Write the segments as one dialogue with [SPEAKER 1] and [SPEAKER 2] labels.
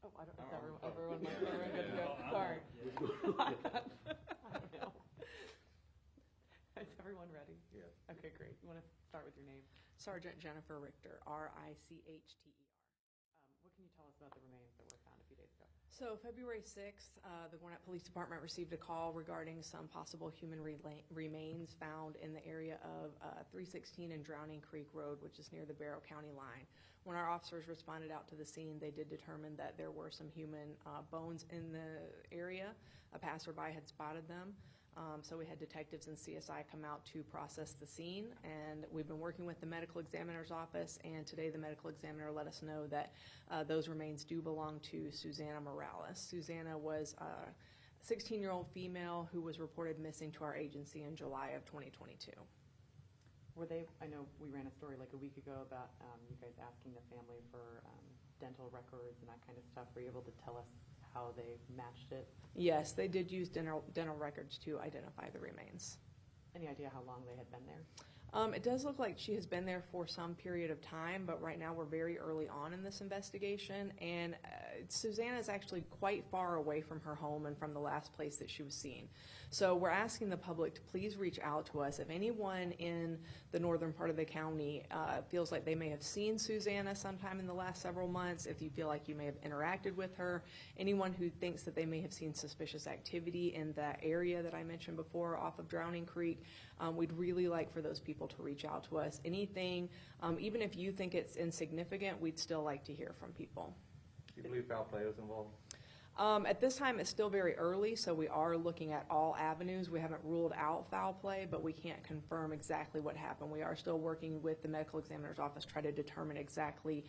[SPEAKER 1] Oh, I don't, is everyone good to go? Sorry. I don't know. Is everyone ready?
[SPEAKER 2] Yes.
[SPEAKER 1] Okay, great. You want to start with your name?
[SPEAKER 3] Sergeant Jennifer Richter, Richter.
[SPEAKER 1] What can you tell us about the remains that were found a few days ago?
[SPEAKER 3] So February 6th, the Gwinnett Police Department received a call regarding some possible human remains found in the area of 316 and Drowning Creek Road, which is near the Barrow County line. When our officers responded out to the scene, they did determine that there were some human bones in the area. A passerby had spotted them. So we had detectives and CSI come out to process the scene, and we've been working with the medical examiner's office, and today the medical examiner let us know that those remains do belong to Susanna Morales. Susanna was a 16-year-old female who was reported missing to our agency in July of 2022.
[SPEAKER 1] Were they, I know we ran a story like a week ago about you guys asking the family for dental records and that kind of stuff. Were you able to tell us how they matched it?
[SPEAKER 3] Yes, they did use dental records to identify the remains.
[SPEAKER 1] Any idea how long they had been there?
[SPEAKER 3] It does look like she has been there for some period of time, but right now we're very early on in this investigation, and Susanna is actually quite far away from her home and from the last place that she was seen. So we're asking the public to please reach out to us. If anyone in the northern part of the county feels like they may have seen Susanna sometime in the last several months, if you feel like you may have interacted with her, anyone who thinks that they may have seen suspicious activity in that area that I mentioned before off of Drowning Creek, we'd really like for those people to reach out to us. Anything, even if you think it's insignificant, we'd still like to hear from people.
[SPEAKER 2] Do you believe foul play was involved?
[SPEAKER 3] At this time, it's still very early, so we are looking at all avenues. We haven't ruled out foul play, but we can't confirm exactly what happened. We are still working with the medical examiner's office to try to determine exactly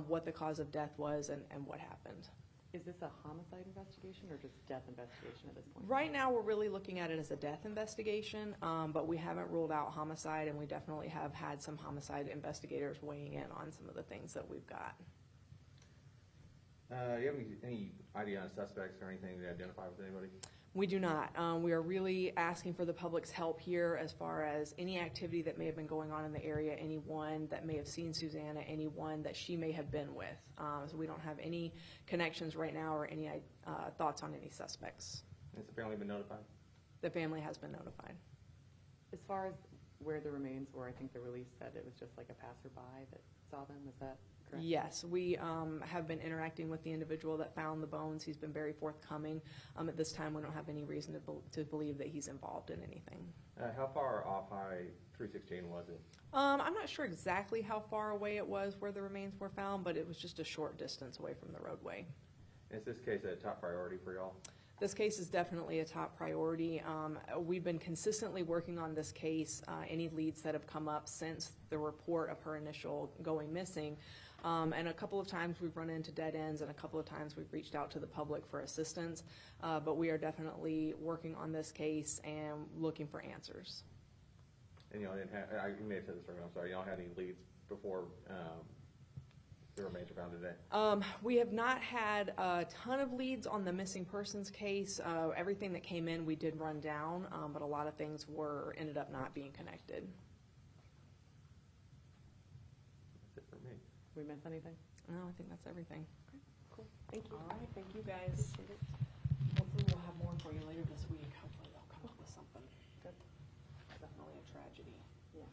[SPEAKER 3] what the cause of death was and what happened.
[SPEAKER 1] Is this a homicide investigation or just death investigation at this point?
[SPEAKER 3] Right now, we're really looking at it as a death investigation, but we haven't ruled out homicide, and we definitely have had some homicide investigators weighing in on some of the things that we've got.
[SPEAKER 2] Do you have any idea on suspects or anything to identify with anybody?
[SPEAKER 3] We do not. We are really asking for the public's help here as far as any activity that may have been going on in the area, anyone that may have seen Susanna, anyone that she may have been with. So we don't have any connections right now or any thoughts on any suspects.
[SPEAKER 2] Has the family been notified?
[SPEAKER 3] The family has been notified.
[SPEAKER 1] As far as where the remains were, I think the release said it was just like a passerby that saw them. Is that correct?
[SPEAKER 3] Yes, we have been interacting with the individual that found the bones. He's been very forthcoming. At this time, we don't have any reason to believe that he's involved in anything.
[SPEAKER 2] How far off High 316 was it?
[SPEAKER 3] I'm not sure exactly how far away it was where the remains were found, but it was just a short distance away from the roadway.
[SPEAKER 2] Is this case a top priority for y'all?
[SPEAKER 3] This case is definitely a top priority. We've been consistently working on this case, any leads that have come up since the report of her initial going missing. And a couple of times we've run into dead ends, and a couple of times we've reached out to the public for assistance. But we are definitely working on this case and looking for answers.
[SPEAKER 2] And y'all didn't have, you may have said this earlier, I'm sorry, y'all had any leads before the remains were found today?
[SPEAKER 3] We have not had a ton of leads on the missing persons case. Everything that came in we did run down, but a lot of things ended up not being connected.
[SPEAKER 2] That's it for me.
[SPEAKER 1] Did we miss anything?
[SPEAKER 3] No, I think that's everything.
[SPEAKER 1] Okay, cool. Thank you.
[SPEAKER 3] All right, thank you guys. Hopefully we'll have more for you later this week. Hopefully they'll come up with something.
[SPEAKER 1] Good.
[SPEAKER 3] Definitely a tragedy.
[SPEAKER 1] Yeah.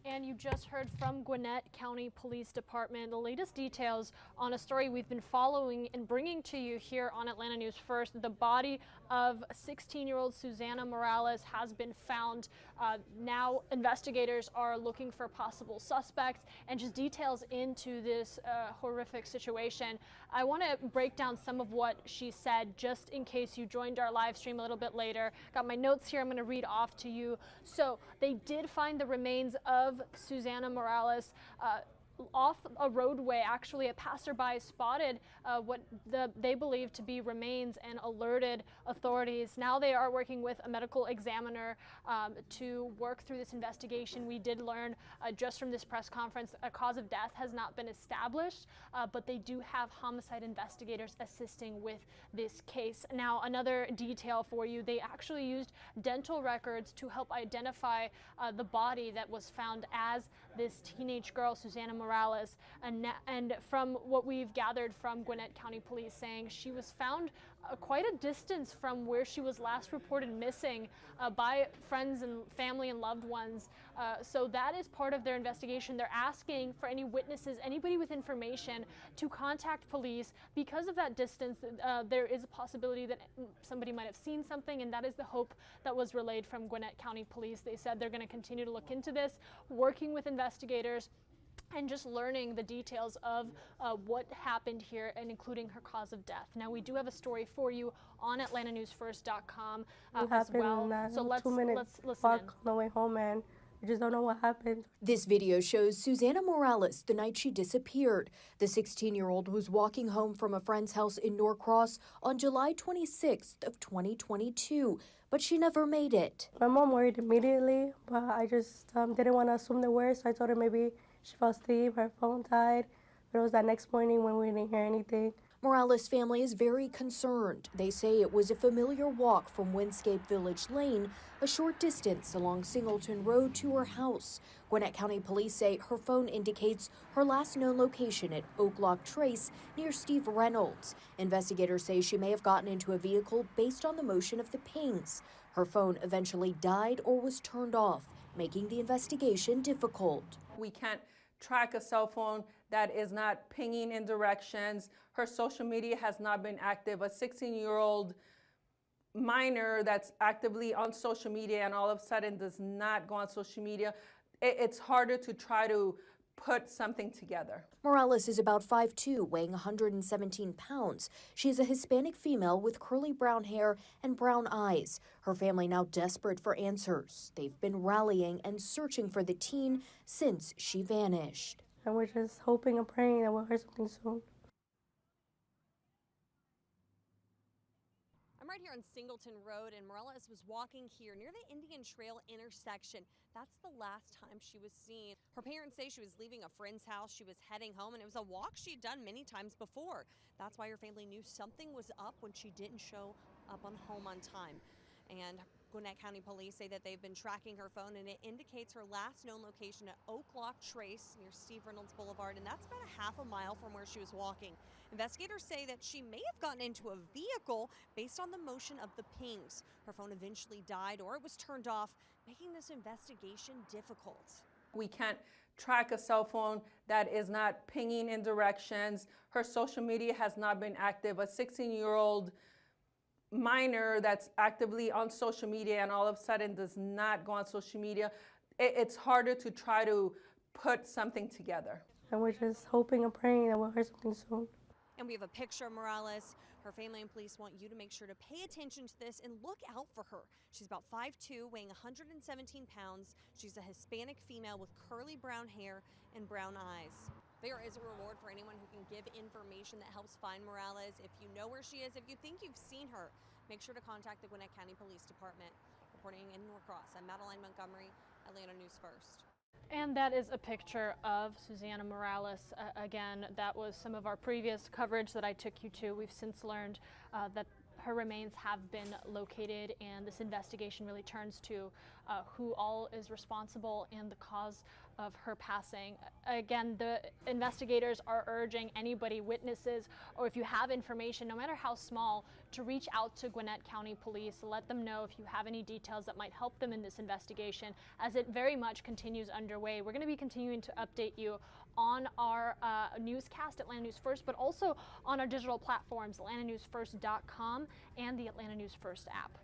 [SPEAKER 4] And you just heard from Gwinnett County Police Department the latest details on a story we've been following and bringing to you here on Atlanta News First. The body of 16-year-old Susanna Morales has been found. Now investigators are looking for possible suspects and just details into this horrific situation. I want to break down some of what she said just in case you joined our live stream a little bit later. Got my notes here I'm going to read off to you. So they did find the remains of Susanna Morales off a roadway. Actually, a passerby spotted what they believe to be remains and alerted authorities. Now they are working with a medical examiner to work through this investigation. We did learn just from this press conference a cause of death has not been established, but they do have homicide investigators assisting with this case. Now, another detail for you, they actually used dental records to help identify the body that was found as this teenage girl, Susana Morales. And from what we've gathered from Gwinnett County Police, saying she was found quite a distance from where she was last reported missing by friends and family and loved ones. So that is part of their investigation. They're asking for any witnesses, anybody with information, to contact police. Because of that distance, there is a possibility that somebody might have seen something, and that is the hope that was relayed from Gwinnett County Police. They said they're going to continue to look into this, working with investigators, and just learning the details of what happened here, and including her cause of death. Now, we do have a story for you on AtlantaNewsFirst.com as well. So let's listen
[SPEAKER 5] walk
[SPEAKER 4] in.
[SPEAKER 5] on the way home, and we just don't know what happened.
[SPEAKER 6] This video shows Susana Morales the night she disappeared. The 16-year-old was walking home from a friend's house in Norcross on July 26th of 2022, but she never made it.
[SPEAKER 5] My mom worried immediately, but I just didn't want to assume the worst. So I told her maybe she fell asleep, her phone died, but it was that next morning when we didn't hear anything.
[SPEAKER 6] Morales' family is very concerned. They say it was a familiar walk from Windscape Village Lane, a short distance along Singleton Road, to her house. Gwinnett County Police say her phone indicates her last known location at Oak Lock Trace near Steve Reynolds. Investigators say she may have gotten into a vehicle based on the motion of the pings. Her phone eventually died or was turned off, making the investigation difficult.
[SPEAKER 7] We can't track a cell phone that is not pinging in directions. Her social media has not been active. A 16-year-old minor that's actively on social media and all of a sudden does not go on social media, it's harder to try to put something together.
[SPEAKER 6] Morales is about 5'2", weighing 117 pounds. She is a Hispanic female with curly brown hair and brown eyes. Her family now desperate for answers. They've been rallying and searching for the teen since she vanished.
[SPEAKER 5] And we're just hoping and praying that we'll hear something soon.
[SPEAKER 8] I'm right here on Singleton Road, and Morales was walking here near the Indian Trail intersection. That's the last time she was seen. Her parents say she was leaving a friend's house. She was heading home, and it was a walk she'd done many times before. That's why her family knew something was up when she didn't show up home on time. And Gwinnett County Police say that they've been tracking her phone, and it indicates her last known location at Oak Lock Trace near Steve Reynolds Boulevard, and that's about a half a mile from where she was walking. Investigators say that she may have gotten into a vehicle based on the motion of the pings. Her phone eventually died or it was turned off, making this investigation difficult.
[SPEAKER 7] We can't track a cell phone that is not pinging in directions. Her social media has not been active. A 16-year-old minor that's actively on social media and all of a sudden does not go on social media, it's harder to try to put something together.
[SPEAKER 5] And we're just hoping and praying that we'll hear something soon.
[SPEAKER 8] And we have a picture of Morales. Her family and police want you to make sure to pay attention to this and look out for her. She's about 5'2", weighing 117 pounds. She's a Hispanic female with curly brown hair and brown eyes. There is a reward for anyone who can give information that helps find Morales. If you know where she is, if you think you've seen her, make sure to contact the Gwinnett County Police Department. Reporting in Norcross, I'm Madeline Montgomery, Atlanta News First.
[SPEAKER 4] And that is a picture of Susana Morales. Again, that was some of our previous coverage that I took you to. We've since learned that her remains have been located, and this investigation really turns to who all is responsible and the cause of her passing. Again, the investigators are urging anybody, witnesses, or if you have information, no matter how small, to reach out to Gwinnett County Police. Let them know if you have any details that might help them in this investigation, as it very much continues underway. We're going to be continuing to update you on our newscast, Atlanta News First, but also on our digital platforms, AtlantaNewsFirst.com and the Atlanta News First app.